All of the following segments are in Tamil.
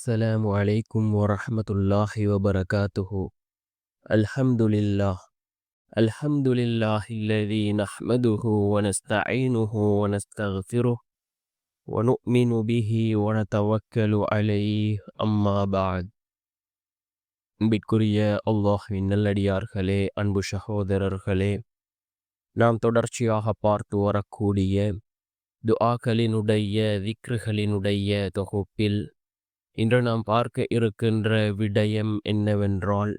السلام عليكم ورحمة الله وبركاته. الحمد لله. الحمد لله الذي نحمده ونستعينه ونستغفره ونؤمن به ونتوكل عليه. أما بعد. அன்பிற்குரிய அல்லாஹ்வின் நல்லடியார்களே, அன்பு சகோதரர்களே, நாம் தொடர்ச்சியாக பார்த்து வரக்கூடிய துஆக்களினுடைய திக்ருகளினுடைய தொகுப்பில் இன்று நாம் பார்க்க இருக்கின்ற விடயம் என்னவென்றால்,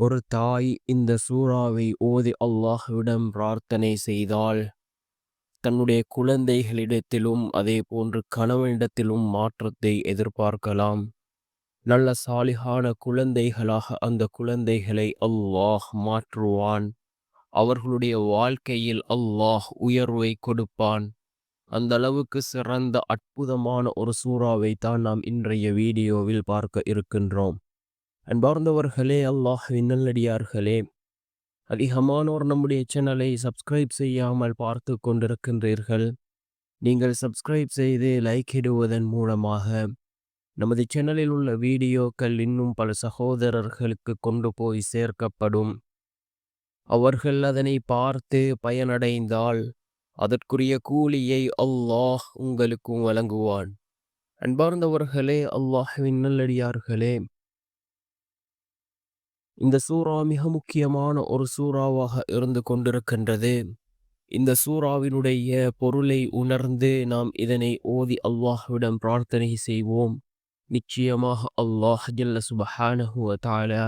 ஒரு தாய் இந்த சூறாவை ஓதி அல்லாஹ்விடம் பிரார்த்தனை செய்தால் தன்னுடைய குழந்தைகளிடத்திலும் அதே போன்று கணவனிடத்திலும் மாற்றத்தை எதிர்பார்க்கலாம். நல்ல சாலிகான குழந்தைகளாக அந்த குழந்தைகளை அல்லாஹ் மாற்றுவான். அவர்களுடைய வாழ்க்கையில் அல்லாஹ் உயர்வை கொடுப்பான். அந்த அளவுக்கு சிறந்த அற்புதமான ஒரு சூறாவை தான் நாம் இன்றைய வீடியோவில் பார்க்க இருக்கின்றோம். அன்பார்ந்தவர்களே, அல்லாஹ்வின் நல்லடியார்களே, அதிகமானோர் நம்முடைய சேனலை சப்ஸ்கிரைப் செய்யாமல் பார்த்து கொண்டிருக்கின்றீர்கள். நீங்கள் சப்ஸ்கிரைப் செய்து லைக் இடுவதன் மூலமாக நமது சேனலில் உள்ள வீடியோக்கள் இன்னும் பல சகோதரர்களுக்கு கொண்டு போய் சேர்க்கப்படும். அவர்கள் அதனை பார்த்து பயனடைந்தால் அதற்குரிய கூலியை அல்லாஹ் உங்களுக்கும் வழங்குவான். அன்பார்ந்தவர்களே, அல்லாஹ்வின் நல்லடியார்களே, இந்த சூறா மிக முக்கியமான ஒரு சூறாவாக இருந்து கொண்டிருக்கின்றது. இந்த சூறாவினுடைய பொருளை உணர்ந்து நாம் இதனை ஓதி அல்லாஹ்விடம் பிரார்த்தனை செய்வோம். நிச்சயமாக அல்லாஹ் ஜல்ல சுப்ஹானஹு வ தஆலா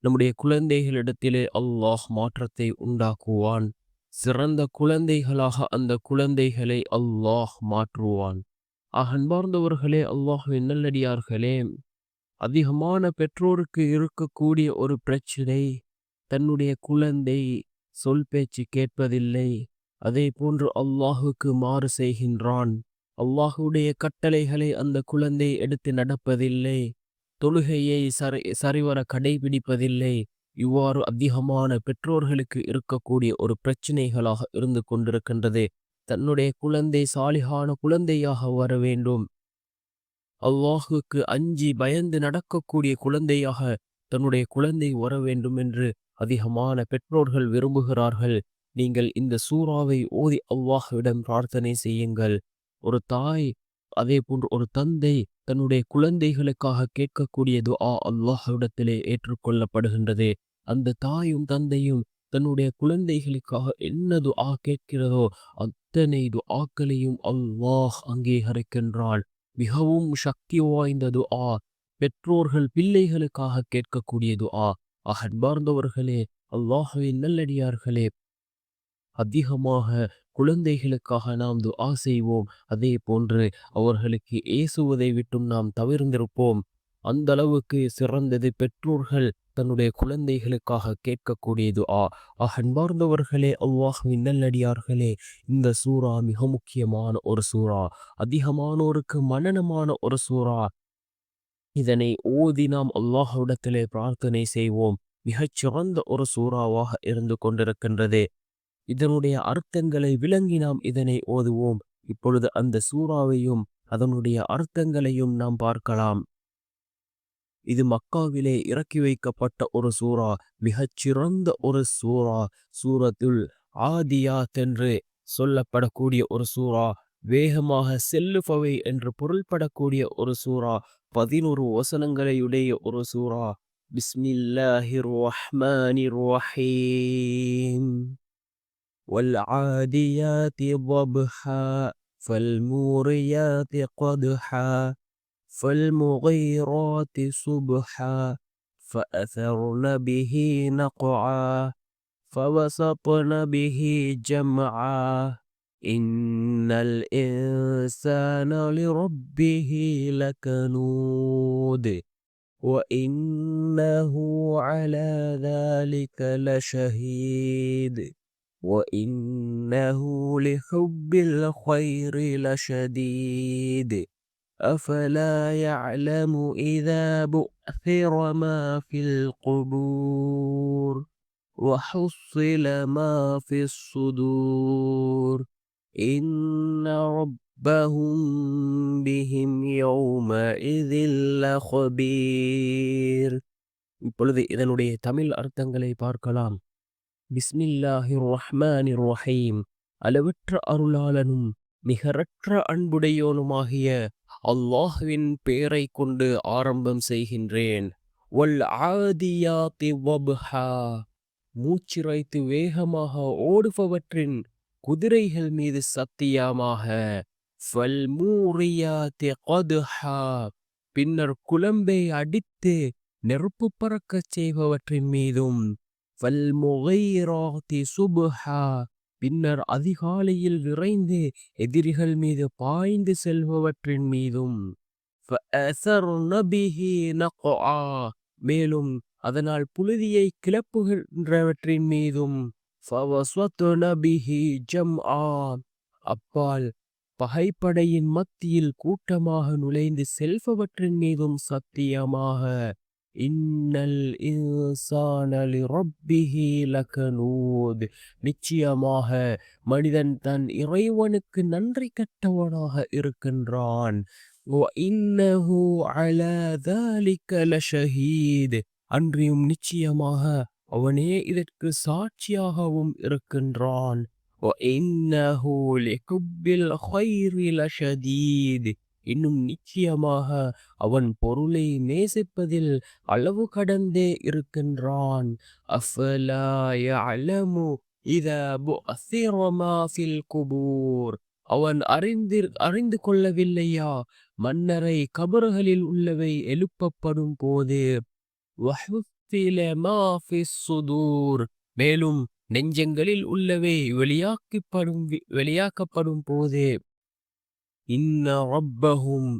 நம்முடைய குழந்தைகளிடத்திலே அல்லாஹ் மாற்றத்தை உண்டாக்குவான். சிறந்த குழந்தைகளாக அந்த குழந்தைகளை அல்லாஹ் மாற்றுவான். அன்பார்ந்தவர்களே, அல்லாஹ்வின் நல்லடியார்களே, அதிகமான பெற்றோருக்கு இருக்கக்கூடிய ஒரு பிரச்சனை, தன்னுடைய குழந்தை சொல் பேச்சு கேட்பதில்லை. அதே போன்று அல்லாஹுக்கு மாறு செய்கின்றான். அல்லாஹுடைய கட்டளைகளை அந்த குழந்தை எடுத்து நடப்பதில்லை. தொழுகையை சரிவர கடைபிடிப்பதில்லை. இவ்வாறு அதிகமான பெற்றோர்களுக்கு இருக்கக்கூடிய ஒரு பிரச்சனைகளாக இருந்து கொண்டிருக்கின்றது. தன்னுடைய குழந்தை சாலிகான குழந்தையாக வர வேண்டும். அல்லாஹுக்கு அஞ்சி பயந்து நடக்கக்கூடிய குழந்தையாக தன்னுடைய குழந்தை வர வேண்டும் என்று அதிகமான பெற்றோர்கள் விரும்புகிறார்கள். நீங்கள் இந்த சூறாவை ஓதி அல்லாஹ்விடம் பிரார்த்தனை செய்யுங்கள். ஒரு தாய் அதே போன்று ஒரு தந்தை தன்னுடைய குழந்தைகளுக்காக கேட்கக்கூடிய துஆ அல்லாஹ்விடத்திலே ஏற்றுக்கொள்ளப்படுகின்றது. அந்த தாயும் தந்தையும் தன்னுடைய குழந்தைகளுக்காக என்ன துஆ கேட்கிறதோ அத்தனை துஆக்களையும் அல்லாஹ் அங்கீகரிக்கின்றான். மிகவும் சக்தி வாய்ந்த துஆ, பெற்றோர்கள் பிள்ளைகளுக்காக கேட்கக்கூடிய துஆ. அன்பார்ந்தவர்களே, அல்லாஹ்வின் நல்லடியார்களே, அதிகமாக குழந்தைகளுக்காக நாம் துஆ செய்வோம். அதே போன்று அவர்களுக்கு ஏசுவதை விட்டும் நாம் தவிர்ந்திருப்போம். அந்த அளவுக்கு சிறந்தது பெற்றோர்கள் தன்னுடைய குழந்தைகளுக்காக கேட்கக்கூடிய துஆ. அன்பார்ந்தவர்களே, அல்லாஹ்வின் நல்லடியார்களே, இந்த சூறா மிக முக்கியமான ஒரு சூறா, அதிகமானோருக்கு மனனமான ஒரு சூறா. இதனை ஓதி நாம் அல்லாஹ்விடத்திலே பிரார்த்தனை செய்வோம். மிகச்சிறந்த ஒரு சூறாவாக இருந்து கொண்டிருக்கின்றது. இதனுடைய அர்த்தங்களை விளங்கி நாம் இதனை ஓதுவோம். இப்பொழுது அந்த சூறாவையும் அதனுடைய அர்த்தங்களையும் நாம் பார்க்கலாம். இது மக்காவிலே இறக்கி வைக்கப்பட்ட ஒரு சூறா, மிகச்சிறந்த ஒரு சூறா. சூரத்துல் ஆதியாத் என்று சொல்லப்படக்கூடிய ஒரு சூறா, வேகமாக செல்லுபவை என்று பொருள்படக்கூடிய ஒரு சூறா, 11 வசனங்களையுடைய ஒரு சூறா. பிஸ்மில்லாஹிர் ரஹ்மானிர் ரஹீம். والعاديات ضبحا فالموريات قدحا فالمغيرات صبحا فأثرن به نقعا فوسطن به جمعا إن الإنسان لربه لكنود وإنه على ذلك لشهيد وإنه لحب الخير لشديد أفلا يعلم إذا بؤثر ما في القبور وحصل ما في الصدور إن رب ربهم بهم يومئذ لخبير. இப்பொழுது இதனுடைய தமிழ் அர்த்தங்களை பார்க்கலாம். பிஸ்மில்லாஹிர் ரஹ்மானிர் ரஹீம். அளவற்ற அருளாளனும் நிகரற்ற அன்புடையோனுமாகிய அல்லாஹ்வின் பெயரை கொண்டு ஆரம்பம் செய்கின்றேன். வல் ஆதியாத்தி வப்ஹா. மூச்சிறைத்து வேகமாக ஓடுபவற்றின் குதிரைகள் மீது சத்தியமாக. ஃபல் மூரியாத்தி கத்ஹா. பின்னர் குளம்பை அடித்து நெருப்பு பறக்கச் செய்பவற்றின் மீதும். ஃபல் முகைராத்தி சுப்ஹா. பின்னர் அதிகாலையில் விரைந்து எதிரிகள் மீது பாய்ந்து செல்பவற்றின் மீதும். ஃபஅஸர்ன பிஹி நக்ஆ. மேலும் அதனால் புழுதியை கிளப்புகின்றவற்றின் மீதும். ஃபவஸ்வத்ன பிஹி ஜம்ஆ. அப்பால் பகைப்படையின் மத்தியில் கூட்டமாக நுழைந்து செல்பவற்றின் மீதும் சத்தியமாக. இன்னல் இன்சான லிரப்பிஹி லகனூத். நிச்சயமாக மனிதன் தன் இறைவனுக்கு நன்றி கெட்டவனாக இருக்கின்றான். வஇன்னஹு அலா ذلك லஷஹீத். அன்றியும் நிச்சயமாக அவனே இதற்கு சாட்சியாகவும் இருக்கின்றான். வஇன்னஹு லிஹுப்பில் கைரி லஷதீத். இன்னும் நிச்சயமாக அவன் பொருளை நேசிப்பதில் அளவு கடந்தே இருக்கின்றான். அஃபலா யஅலமு இதா புஅஸிர மா ஃபில் குபூர். அவன் அறிந்து கொள்ளவில்லையா மன்னரை கபறுகளில் உள்ளவை எழுப்பப்படும் போது. வஹுஃபில மா ஃபிஸ் சுதூர். மேலும் நெஞ்சங்களில் உள்ளவை வெளியாக்கப்படும் போது. இன்ன ரப்பஹும்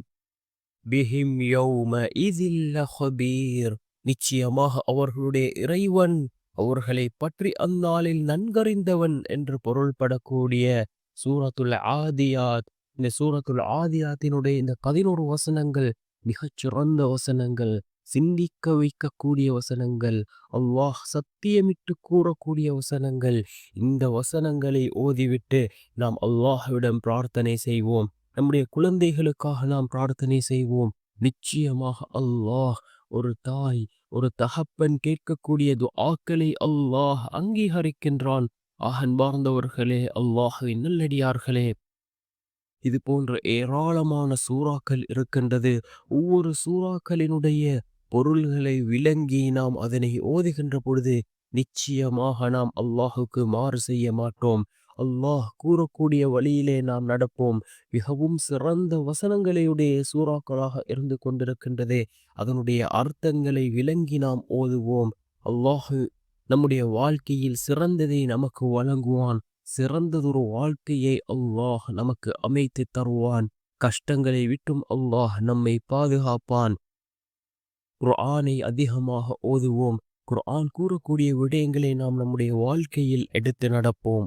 பிஹிம் யௌமஇதில் லஹபீர். நிச்சயமாக அவர்களுடைய இறைவன் அவர்களை பற்றி அந்நாளில் நன்கறிந்தவன் என்று பொருள்படக்கூடிய சூரத்துல் ஆதியாத். இந்த சூரத்துல் ஆதியாத்தினுடைய இந்த 11 வசனங்கள் மிகச்சிறந்த வசனங்கள், சிந்திக்க வைக்கக்கூடிய வசனங்கள், அல்லாஹ் சத்தியமிட்டு கூறக்கூடிய வசனங்கள். இந்த வசனங்களை ஓதிவிட்டு நாம் அல்லாஹ்விடம் பிரார்த்தனை செய்வோம். நம்முடைய குழந்தைகளுக்காக நாம் பிரார்த்தனை செய்வோம். நிச்சயமாக அல்லாஹ் ஒரு தாய் ஒரு தகப்பன் கேட்கக்கூடிய துஆக்களை அல்லாஹ் அங்கீகரிக்கின்றான். அன்பார்ந்தவர்களே, அல்லாஹ்வின் நல்லடியார்களே, இது போன்ற ஏராளமான சூறாக்கள் இருக்கின்றது. ஒவ்வொரு சூறாக்களினுடைய பொருள்களை விளங்கி நாம் அதனை ஓதுகின்ற பொழுது நிச்சயமாக நாம் அல்லாஹுக்கு மாறு செய்ய மாட்டோம். அல்லாஹ் கூறக்கூடிய வழியிலே நாம் நடப்போம். மிகவும் சிறந்த வசனங்களையுடைய சூறாக்களாக இருந்து கொண்டிருக்கின்றதே, அதனுடைய அர்த்தங்களை விளங்கி நாம் ஓதுவோம். அல்லாஹு நம்முடைய வாழ்க்கையில் சிறந்ததை நமக்கு வழங்குவான். சிறந்ததொரு வாழ்க்கையை அல்லாஹ் நமக்கு அமைத்து தருவான். கஷ்டங்களை விட்டும் அல்லாஹ் நம்மை பாதுகாப்பான். குர்ஆனை அதிகமாக ஓதுவோம். குர்ஆன் கூறக்கூடிய விடயங்களை நாம் நம்முடைய வாழ்க்கையில் எடுத்து நடப்போம்.